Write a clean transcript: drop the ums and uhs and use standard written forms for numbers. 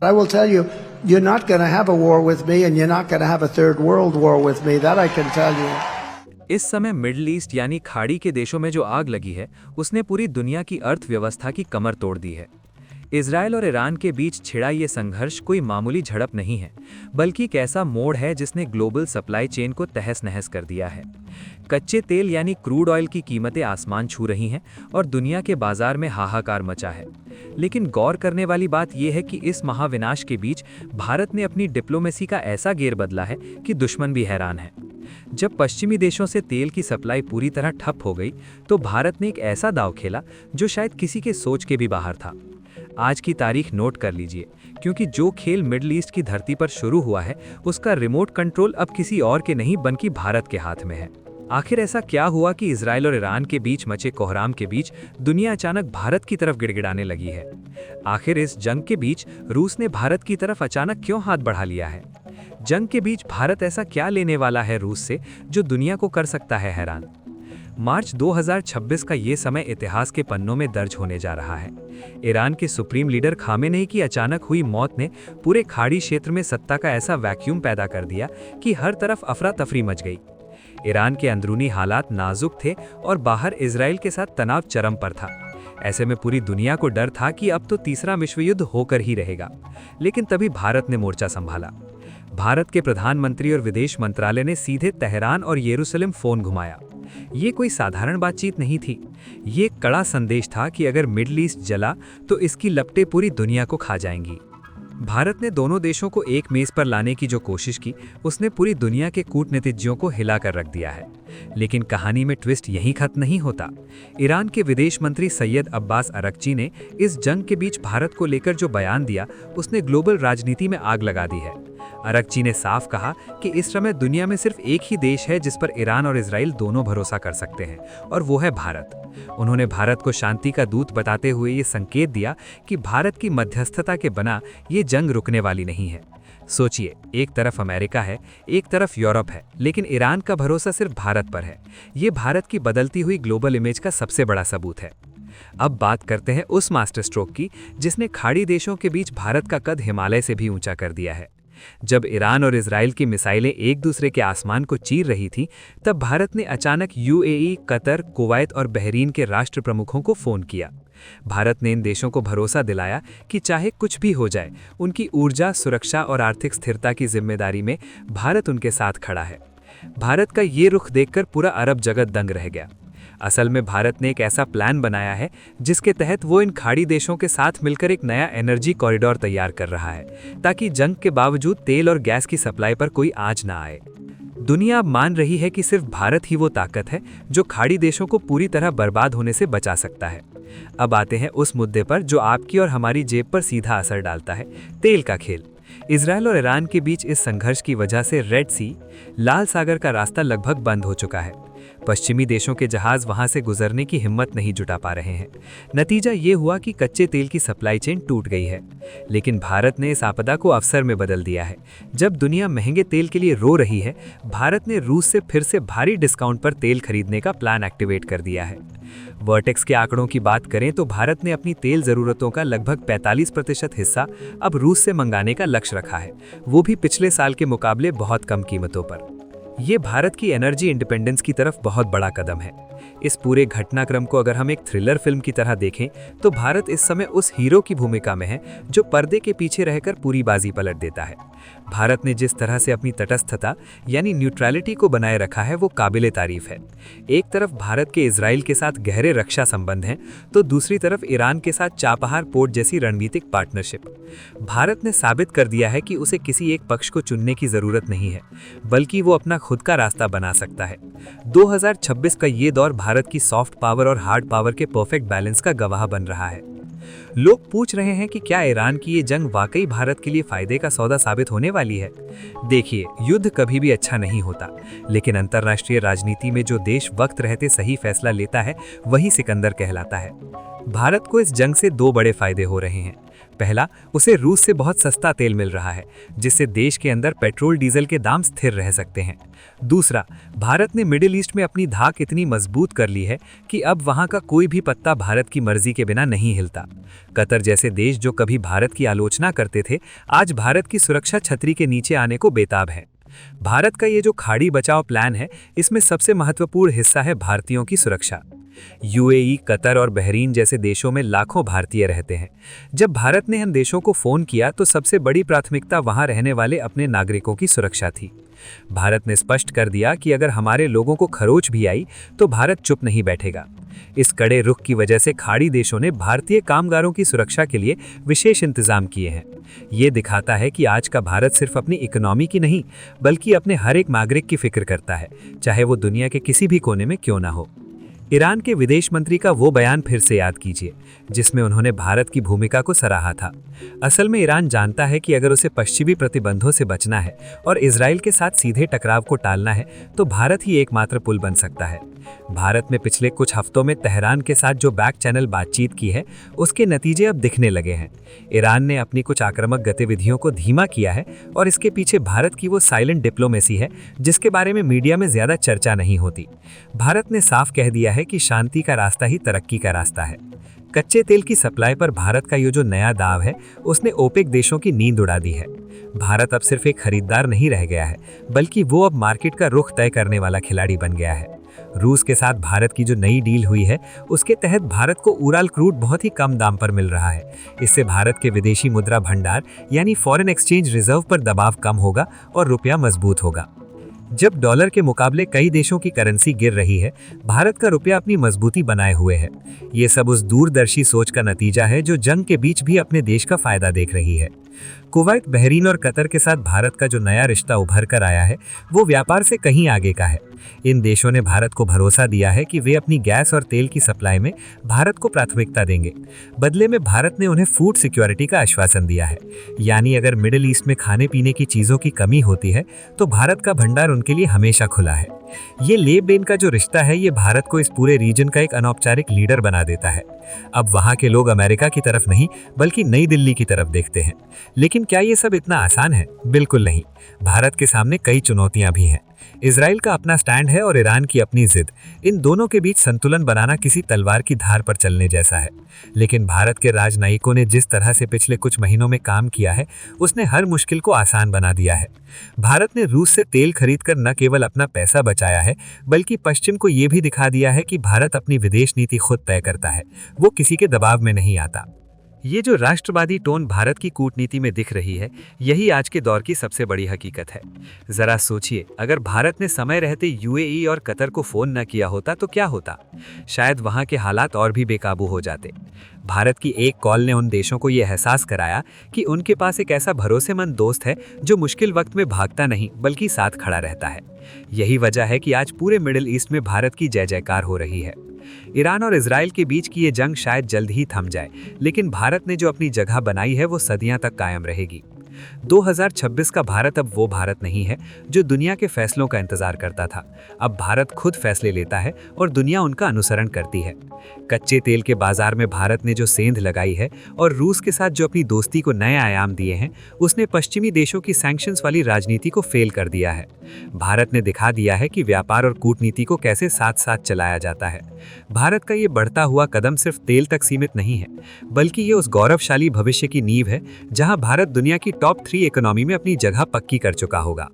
I will tell you, you're not going to have a war with me and you're not going to have a third world war with me. That I can tell you. इस समय middle east यानी खाड़ी के देशों में जो आग लगी है उसने पूरी दुनिया की अर्थव्यवस्था की कमर तोड़ दी है। इजराइल और ईरान के बीच छिड़ा ये संघर्ष कोई मामूली झड़प नहीं है, बल्कि एक ऐसा मोड़ है जिसने ग्लोबल सप्लाई चेन को तहस नहस कर दिया है। कच्चे तेल यानी क्रूड ऑयल की कीमतें आसमान छू रही हैं और दुनिया के बाजार में हाहाकार मचा है। लेकिन गौर करने वाली बात यह है कि इस महाविनाश के बीच भारत ने अपनी डिप्लोमेसी का ऐसा गेर बदला है कि दुश्मन भी हैरान है। जब पश्चिमी देशों से तेल की सप्लाई पूरी तरह ठप हो गई तो भारत ने एक ऐसा दांव खेला जो शायद किसी के सोच के भी बाहर था। आज की तारीख नोट कर लीजिए, क्योंकि जो खेल मिडिल ईस्ट की धरती पर शुरू हुआ है उसका रिमोट कंट्रोल अब किसी और के नहीं बल्कि भारत के हाथ में है। आखिर ऐसा क्या हुआ कि इजराइल और ईरान के बीच मचे कोहराम के बीच दुनिया अचानक भारत की तरफ गिड़गिड़ाने लगी है? आखिर इस जंग के बीच रूस ने भारत की तरफ अचानक क्यों हाथ बढ़ा लिया है? जंग के बीच भारत ऐसा क्या लेने वाला है रूस से जो दुनिया को कर सकता है हैरान? मार्च 2026 का ये समय इतिहास के पन्नों में दर्ज होने जा रहा है। ईरान के सुप्रीम लीडर खामेनेई की अचानक हुई मौत ने पूरे खाड़ी क्षेत्र में सत्ता का ऐसा वैक्यूम पैदा कर दिया कि हर तरफ अफरा तफरी मच गई। ईरान के अंदरूनी हालात नाजुक थे और बाहर इजराइल के साथ तनाव चरम पर था। ऐसे में पूरी दुनिया को डर था कि अब तो तीसरा विश्व युद्ध होकर ही रहेगा। लेकिन तभी भारत ने मोर्चा संभाला। भारत के प्रधानमंत्री और विदेश मंत्रालय ने सीधे तेहरान और यरूशलेम फोन घुमाया। ये कोई साधारण बातचीत नहीं थी, ये एक कड़ा संदेश था कि अगर मिडिल ईस्ट जला तो इसकी लपटें पूरी दुनिया को खा जाएंगी। भारत ने दोनों देशों को एक मेज पर लाने की जो कोशिश की उसने पूरी दुनिया के कूटनीतिज्ञों को हिलाकर रख दिया है। लेकिन कहानी में ट्विस्ट यहीं खत्म नहीं होता। ईरान के विदेश मंत्री सैयद अब्बास अरगची ने इस जंग के बीच भारत को लेकर जो बयान दिया उसने ग्लोबल राजनीति में आग लगा दी है। अरगची ने साफ कहा कि इस समय दुनिया में सिर्फ एक ही देश है जिस पर ईरान और इजराइल दोनों भरोसा कर सकते हैं, और वो है भारत। उन्होंने भारत को शांति का दूत बताते हुए ये संकेत दिया कि भारत की मध्यस्थता के बिना ये जंग रुकने वाली नहीं है। सोचिए, एक तरफ अमेरिका है, एक तरफ यूरोप है, लेकिन ईरान का भरोसा सिर्फ भारत पर है। ये भारत की बदलती हुई ग्लोबल इमेज का सबसे बड़ा सबूत है। अब बात करते हैं उस मास्टर स्ट्रोक की जिसने खाड़ी देशों के बीच भारत का कद हिमालय से भी ऊंचा कर दिया है। जब ईरान और इजराइल की मिसाइलें एक दूसरे के आसमान को चीर रही थी, तब भारत ने अचानक यूएई, कतर, कुवैत और बहरीन के राष्ट्र प्रमुखों को फोन किया। भारत ने इन देशों को भरोसा दिलाया कि चाहे कुछ भी हो जाए, उनकी ऊर्जा, सुरक्षा और आर्थिक स्थिरता की जिम्मेदारी में भारत उनके साथ खड़ा है। भारत का ये रुख देखकर पूरा अरब जगत दंग रह गया। असल में भारत ने एक ऐसा प्लान बनाया है जिसके तहत वो इन खाड़ी देशों के साथ मिलकर एक नया एनर्जी कॉरिडोर तैयार कर रहा है, ताकि जंग के बावजूद तेल और गैस की सप्लाई पर कोई आंच ना आए। दुनिया अब मान रही है कि सिर्फ भारत ही वो ताकत है जो खाड़ी देशों को पूरी तरह बर्बाद होने से बचा सकता है। अब आते हैं उस मुद्दे पर जो आपकी और हमारी जेब पर सीधा असर डालता है, तेल का खेल। इजराइल और ईरान के बीच इस संघर्ष की वजह से रेड सी, लाल सागर का रास्ता लगभग बंद हो चुका है। पश्चिमी देशों के जहाज वहां से गुजरने की हिम्मत नहीं जुटा पा रहे हैं। नतीजा ये हुआ कि कच्चे तेल की सप्लाई चेन टूट गई है। लेकिन भारत ने इस आपदा को अवसर में बदल दिया है। जब दुनिया महंगे तेल के लिए रो रही है, भारत ने रूस से फिर से भारी डिस्काउंट पर तेल खरीदने का प्लान एक्टिवेट कर दिया है। वर्टेक्स के आंकड़ों की बात करें तो भारत ने अपनी तेल जरूरतों का लगभग 45% हिस्सा अब रूस से मंगाने का लक्ष्य रखा है, वो भी पिछले साल के मुकाबले बहुत कम कीमतों पर। ये भारत की एनर्जी इंडिपेंडेंस की तरफ बहुत बड़ा कदम है। इस पूरे घटनाक्रम को अगर हम एक थ्रिलर फिल्म की तरह देखें तो भारत इस समय उस हीरो की भूमिका में है जो पर्दे के पीछे रहकर पूरी बाजी पलट देता है। भारत ने जिस तरह से अपनी तटस्थता यानी न्यूट्रलिटी को बनाए रखा है वो काबिले तारीफ है। एक तरफ भारत के इजराइल के साथ गहरे रक्षा संबंध हैं, तो दूसरी तरफ ईरान के साथ चाबहार पोर्ट जैसी रणनीतिक पार्टनरशिप। भारत ने साबित कर दिया है कि उसे किसी एक पक्ष को चुनने की जरूरत नहीं है, बल्कि वो अपना खुद का रास्ता बना सकता है। 2026 का ये दौर भारत की सॉफ्ट पावर और हार्ड पावर के परफेक्ट बैलेंस का गवाह बन रहा है। लोग पूछ रहे हैं कि क्या ईरान की ये जंग वाकई भारत के लिए फायदे का सौदा साबित होने वाली है? देखिए, युद्ध कभी भी अच्छा नहीं होता, लेकिन अंतर्राष्ट्रीय राजनीति में जो देश वक्त रहते सही फैसला लेता है वही सिकंदर कहलाता है। भारत को इस जंग से दो बड़े फायदे हो रहे हैं। पहला, उसे रूस से बहुत सस्ता तेल मिल रहा है, जिससे देश के अंदर पेट्रोल डीजल के दाम स्थिर रह सकते हैं। दूसरा, भारत ने मिडिल ईस्ट में अपनी धाक इतनी मजबूत कर ली है कि अब वहां का कोई भी पत्ता भारत की मर्जी के बिना नहीं हिलता। कतर जैसे देश जो कभी भारत की आलोचना करते थे, आज भारत की सुरक्षा छतरी के नीचे आने को बेताब है। भारत का ये जो खाड़ी बचाओ प्लान है, इसमें सबसे महत्वपूर्ण हिस्सा है भारतीयों की सुरक्षा। यूएई, कतर और बहरीन जैसे देशों में लाखों भारतीय रहते हैं। जब भारत ने इन देशों को फोन किया तो सबसे बड़ी प्राथमिकता वहां रहने वाले अपने नागरिकों की सुरक्षा थी। भारत ने स्पष्ट कर दिया कि अगर हमारे लोगों को खरोच भी आई तो भारत चुप नहीं बैठेगा। इस कड़े रुख की वजह से खाड़ी देशों ने भारतीय कामगारों की सुरक्षा के लिए विशेष इंतजाम किए हैं। ये दिखाता है कि आज का भारत सिर्फ अपनी इकोनॉमी की नहीं, बल्कि अपने हर एक नागरिक की फिक्र करता है, चाहे वो दुनिया के किसी भी कोने में क्यों ना हो। ईरान के विदेश मंत्री का वो बयान फिर से याद कीजिए, जिसमें उन्होंने भारत की भूमिका को सराहा था। असल में ईरान जानता है कि अगर उसे पश्चिमी प्रतिबंधों से बचना है और इजराइल के साथ सीधे टकराव को टालना है, तो भारत ही एकमात्र पुल बन सकता है। भारत में पिछले कुछ हफ्तों में तेहरान के साथ जो बैक चैनल बातचीत की है, उसके नतीजे अब दिखने लगे हैं। ईरान ने अपनी कुछ आक्रामक गतिविधियों को धीमा किया है और इसके पीछे भारत की वो साइलेंट डिप्लोमेसी है, जिसके बारे में मीडिया में ज्यादा चर्चा नहीं होती। भारत ने साफ कह दिया है कि शांति का रास्ता ही तरक्की का रास्ता है। कच्चे तेल की सप्लाई पर भारत का ये जो नया दाव है, उसने ओपेक देशों की नींद उड़ा दी है। भारत अब सिर्फ एक खरीदार नहीं रह गया है, बल्कि वो अब मार्केट का रुख तय करने वाला खिलाड़ी बन गया है। रूस के साथ भारत की जो नई डील हुई है, उसके तहत भारत को उराल क्रूड बहुत ही कम दाम पर मिल रहा है। इससे भारत के विदेशी मुद्रा भंडार यानी फॉरेन एक्सचेंज रिजर्व पर दबाव कम होगा और रुपया मजबूत होगा। जब डॉलर के मुकाबले कई देशों की करेंसी गिर रही है, भारत का रुपया अपनी मजबूती बनाए हुए है। ये सब उस दूरदर्शी सोच का नतीजा है जो जंग के बीच भी अपने देश का फायदा देख रही है। कुवैत, बहरीन और कतर के साथ भारत का जो नया रिश्ता उभर कर आया है, वो व्यापार से कहीं आगे का है। इन देशों ने भारत को भरोसा दिया है कि वे अपनी गैस और तेल की सप्लाई में भारत को प्राथमिकता देंगे। बदले में भारत ने उन्हें फूड सिक्योरिटी का आश्वासन दिया है, यानी अगर मिडिल ईस्ट में खाने पीने की चीज़ों की कमी होती है तो भारत का भंडार उनके लिए हमेशा खुला है। ये लेन देन का जो रिश्ता है, ये भारत को इस पूरे रीजन का एक अनौपचारिक लीडर बना देता है। अब वहाँ के लोग अमेरिका की तरफ नहीं, बल्कि नई दिल्ली की तरफ देखते हैं। लेकिन क्या ये सब इतना आसान है? बिल्कुल नहीं। भारत के सामने कई चुनौतियां भी हैं। इजराइल का अपना स्टैंड है और ईरान की अपनी जिद। इन दोनों के बीच संतुलन बनाना किसी तलवार की धार पर चलने जैसा है। लेकिन भारत के राजनयिकों ने जिस तरह से पिछले कुछ महीनों में काम किया है, उसने हर मुश्किल को आसान बना दिया है। भारत ने रूस से तेल खरीदकर न केवल अपना पैसा बचाया है, बल्कि पश्चिम को ये भी दिखा दिया है कि भारत अपनी विदेश नीति खुद तय करता है, वो किसी के दबाव में नहीं आता। ये जो राष्ट्रवादी टोन भारत की कूटनीति में दिख रही है, यही आज के दौर की सबसे बड़ी हकीकत है। जरा सोचिए, अगर भारत ने समय रहते यूएई और कतर को फोन न किया होता तो क्या होता? शायद वहां के हालात और भी बेकाबू हो जाते। भारत की एक कॉल ने उन देशों को यह एहसास कराया कि उनके पास एक ऐसा भरोसेमंद दोस्त है जो मुश्किल वक्त में भागता नहीं, बल्कि साथ खड़ा रहता है। यही वजह है कि आज पूरे मिडिल ईस्ट में भारत की जय जयकार हो रही है। ईरान और इजराइल के बीच की ये जंग शायद जल्द ही थम जाए, लेकिन भारत ने जो अपनी जगह बनाई है, वो सदियां तक कायम रहेगी। 2026 का भारत अब वो भारत नहीं है जो दुनिया के फैसलों का इंतजार करता था। अब भारत खुद फैसले लेता है और दुनिया उनका अनुसरण करती है। कच्चे तेल के बाजार में भारत ने जो सेंध लगाई है और रूस के साथ जो अपनी दोस्ती को नए आयाम दिए हैं, उसने पश्चिमी देशों की सैंक्शंस वाली राजनीति को फेल कर दिया है। भारत ने दिखा दिया है कि व्यापार और कूटनीति को कैसे साथ साथ चलाया जाता है। भारत का ये बढ़ता हुआ कदम सिर्फ तेल तक सीमित नहीं है, बल्कि ये उस गौरवशाली भविष्य की नींव है जहां भारत दुनिया की टॉप 3 इकोनॉमी में अपनी जगह पक्की कर चुका होगा।